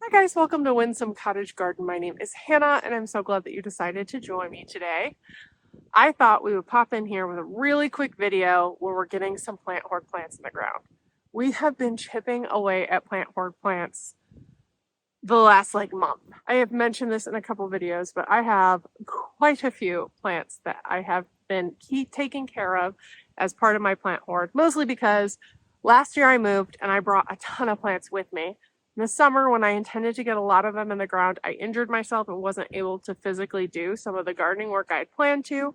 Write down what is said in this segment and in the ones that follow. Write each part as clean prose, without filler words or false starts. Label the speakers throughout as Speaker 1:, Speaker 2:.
Speaker 1: Hi guys, welcome to Windsome Cottage Garden. My name is Hannah and I'm so glad that you decided to join me today. I thought we would pop in here with a really quick video where we're getting some plant hoard plants in the ground. We have been chipping away at plant hoard plants the last month. I have mentioned this in a couple videos, but I have quite a few plants that I have been taking care of as part of my plant hoard, mostly because last year I moved and I brought a ton of plants with me. In the summer, when I intended to get a lot of them in the ground, I injured myself and wasn't able to physically do some of the gardening work I had planned to.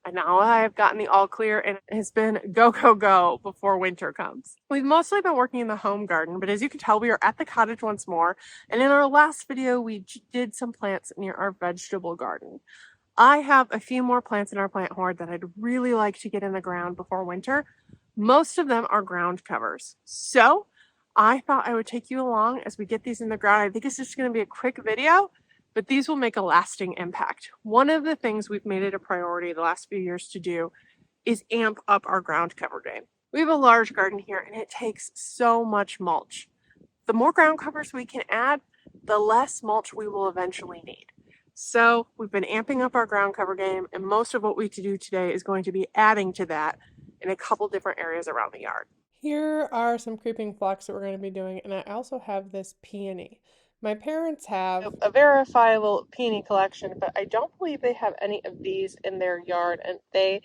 Speaker 1: And now I have gotten the all clear and it has been go, go, go before winter comes. We've mostly been working in the home garden, but as you can tell, we are at the cottage once more. And in our last video, we did some plants near our vegetable garden. I have a few more plants in our plant hoard that I'd really like to get in the ground before winter. Most of them are ground covers. So I thought I would take you along as we get these in the ground. I think it's just going to be a quick video, but these will make a lasting impact. One of the things we've made it a priority the last few years to do is amp up our ground cover game. We have a large garden here and it takes so much mulch. The more ground covers we can add, the less mulch we will eventually need. So we've been amping up our ground cover game, and most of what we do today is going to be adding to that in a couple different areas around the yard. Here are some creeping phlox that we're going to be doing, and I also have this peony. My parents have a verifiable peony collection, but I don't believe they have any of these in their yard, and they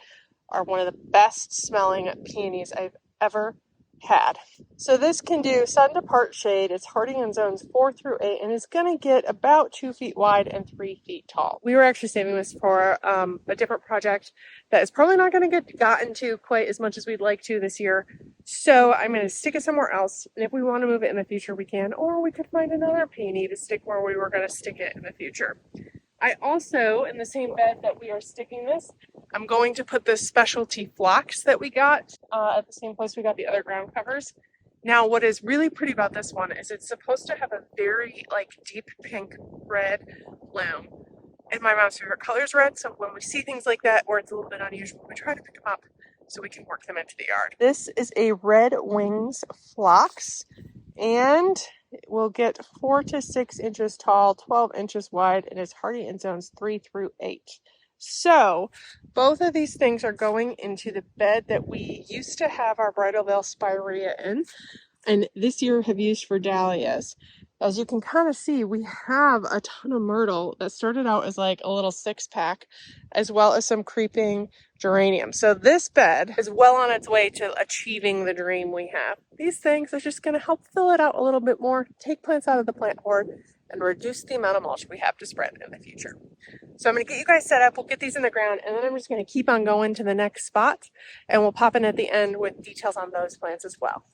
Speaker 1: are one of the best smelling peonies I've ever had. So this can do sun to part shade. It's hardy in zones 4 through 8 and it's going to get about 2 feet wide and 3 feet tall. We were actually saving this for a different project that is probably not going to get gotten to quite as much as we'd like to this year. So I'm going to stick it somewhere else. And if we want to move it in the future, we can. Or we could find another peony to stick where we were going to stick it in the future. I also, in the same bed that we are sticking this, I'm going to put this specialty phlox that we got at the same place we got the other ground covers. Now, what is really pretty about this one is it's supposed to have a very deep pink red bloom. And my mom's favorite color is red, so when we see things like that where it's a little bit unusual, we try to pick them up so we can work them into the yard. This is a red wings phlox, and it will get 4 to 6 inches tall, 12 inches wide, and is hardy in zones 3 through 8. So both of these things are going into the bed that we used to have our Bridal Veil spirea in, and this year have used for dahlias. As you can kind of see, we have a ton of myrtle that started out as a little 6-pack, as well as some creeping geranium. So this bed is well on its way to achieving the dream we have. These things are just going to help fill it out a little bit more, take plants out of the plant hoard, and reduce the amount of mulch we have to spread in the future. So I'm going to get you guys set up. We'll get these in the ground, and then I'm just going to keep on going to the next spot, and we'll pop in at the end with details on those plants as well.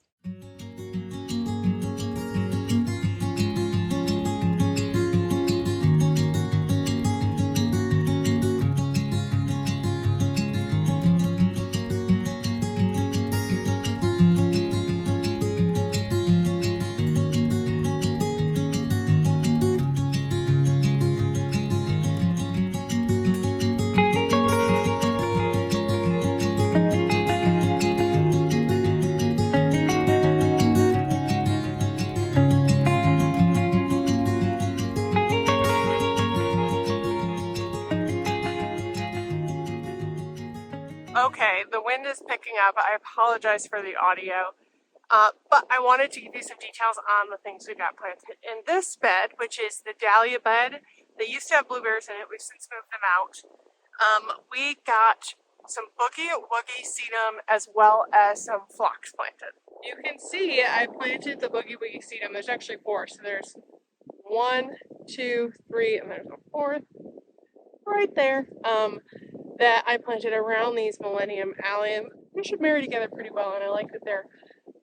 Speaker 1: Okay, the wind is picking up. I apologize for the audio, but I wanted to give you some details on the things we got planted. In this bed, which is the dahlia bed, they used to have blueberries in it. We've since moved them out. We got some boogie woogie sedum as well as some phlox planted. You can see I planted the boogie woogie sedum. There's actually 4, so there's 1, 2, 3, and there's a 4th right there. That I planted around these Millennium Allium. They should marry together pretty well, and I like that they're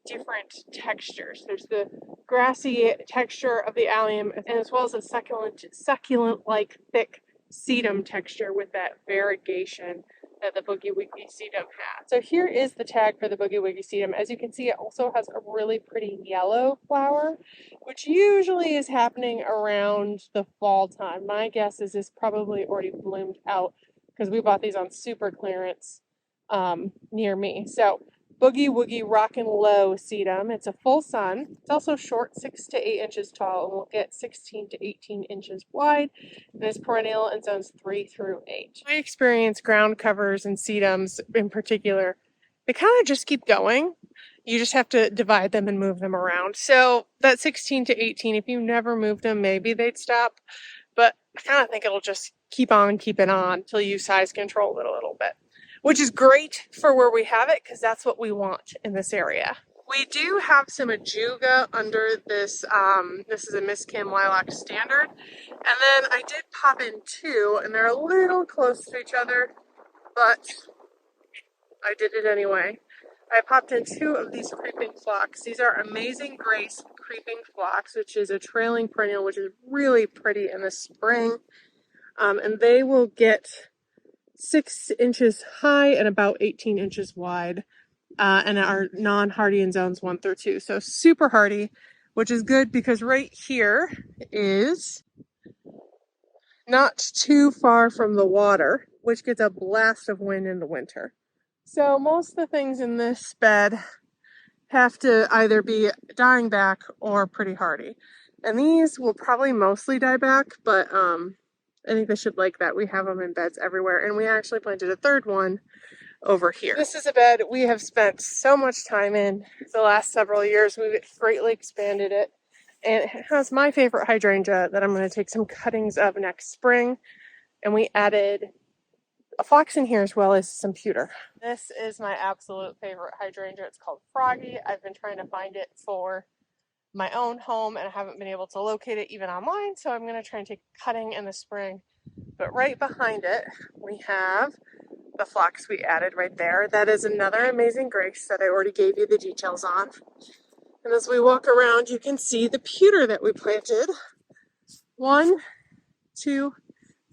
Speaker 1: different textures. There's the grassy texture of the allium, and as well as a succulent-like thick sedum texture with that variegation that the Boogie Woogie sedum has. So here is the tag for the Boogie Woogie sedum. As you can see, it also has a really pretty yellow flower, which usually is happening around the fall time. My guess is this probably already bloomed out because we bought these on super clearance near me. So Boogie Woogie Rockin' Low sedum. It's a full sun. It's also short, 6 to 8 inches tall, and will get 16 to 18 inches wide. And is perennial in zones 3 through 8. My experience, ground covers and sedums in particular, they kind of just keep going. You just have to divide them and move them around. So that 16 to 18, if you never moved them, maybe they'd stop. But I kind of think it'll just keep on keeping on until you size control it a little bit, which is great for where we have it because that's what we want in this area. We do have some ajuga under this. This is a Miss Kim Lilac Standard. And then I did pop in two, and they're a little close to each other, but I did it anyway. I popped in two of these creeping phlox. These are Amazing Grace creeping phlox, which is a trailing perennial, which is really pretty in the spring. And they will get 6 inches high and about 18 inches wide, and are non-hardy in zones 1 through 2. So super hardy, which is good because right here is not too far from the water, which gets a blast of wind in the winter. So most of the things in this bed have to either be dying back or pretty hardy. And these will probably mostly die back, but I think they should like that. We have them in beds everywhere, and we actually planted a third one over here. This is a bed we have spent so much time in the last several years. We've greatly expanded it, and it has my favorite hydrangea that I'm going to take some cuttings of next spring, and we added a phlox in here as well as some pewter. This is my absolute favorite hydrangea. It's called Froggy. I've been trying to find it for my own home, and I haven't been able to locate it even online, so I'm going to try and take a cutting in the spring. But right behind it, we have the phlox we added right there. That is another Amazing Grace that I already gave you the details on. And as we walk around, you can see the pewter that we planted. 1, 2,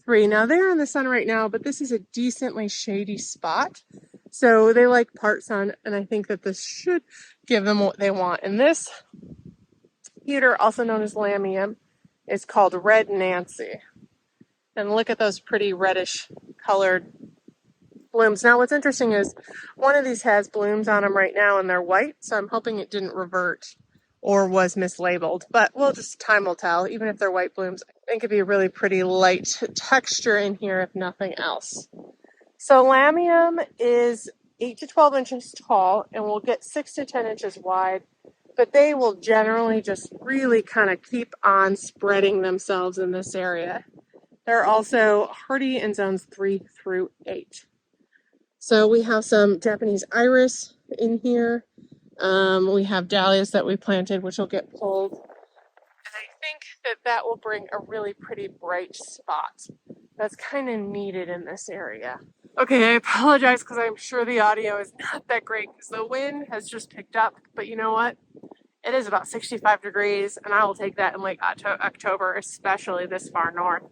Speaker 1: 3. Now they're in the sun right now, but this is a decently shady spot. So they like part sun, and I think that this should give them what they want. And this pewter, also known as lamium, is called Red Nancy. And look at those pretty reddish colored blooms. Now what's interesting is one of these has blooms on them right now and they're white, so I'm hoping it didn't revert or was mislabeled, but time will tell. Even if they're white blooms, I think it'd be a really pretty light texture in here if nothing else. So lamium is 8 to 12 inches tall and will get 6 to 10 inches wide, but they will generally just really kind of keep on spreading themselves in this area. They're also hardy in zones 3 through 8. So we have some Japanese iris in here. We have dahlias that we planted, which will get pulled. And I think that that will bring a really pretty bright spot that's kind of needed in this area. Okay, I apologize because I'm sure the audio is not that great because the wind has just picked up. But you know what? It is about 65 degrees, and I will take that in late October, especially this far north.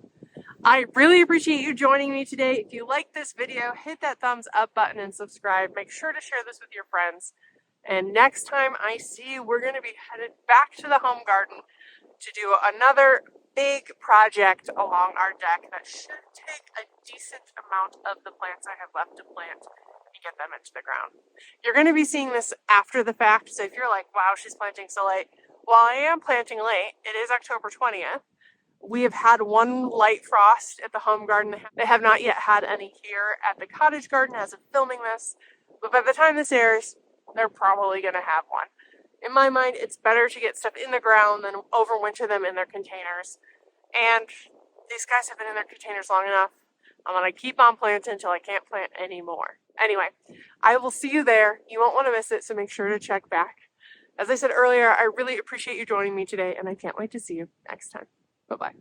Speaker 1: I really appreciate you joining me today. If you like this video, hit that thumbs up button and subscribe. Make sure to share this with your friends. And next time I see you, we're going to be headed back to the home garden to do another big project along our deck that should take a decent amount of the plants I have left to plant and get them into the ground. You're going to be seeing this after the fact, so if you're like, wow, she's planting so late. While I am planting late, it is October 20th. We have had one light frost at the home garden. They have not yet had any here at the cottage garden as of filming this, but by the time this airs, they're probably going to have one. In my mind, it's better to get stuff in the ground than overwinter them in their containers. And these guys have been in their containers long enough. I'm going to keep on planting until I can't plant anymore. Anyway, I will see you there. You won't want to miss it, so make sure to check back. As I said earlier, I really appreciate you joining me today, and I can't wait to see you next time. Bye-bye.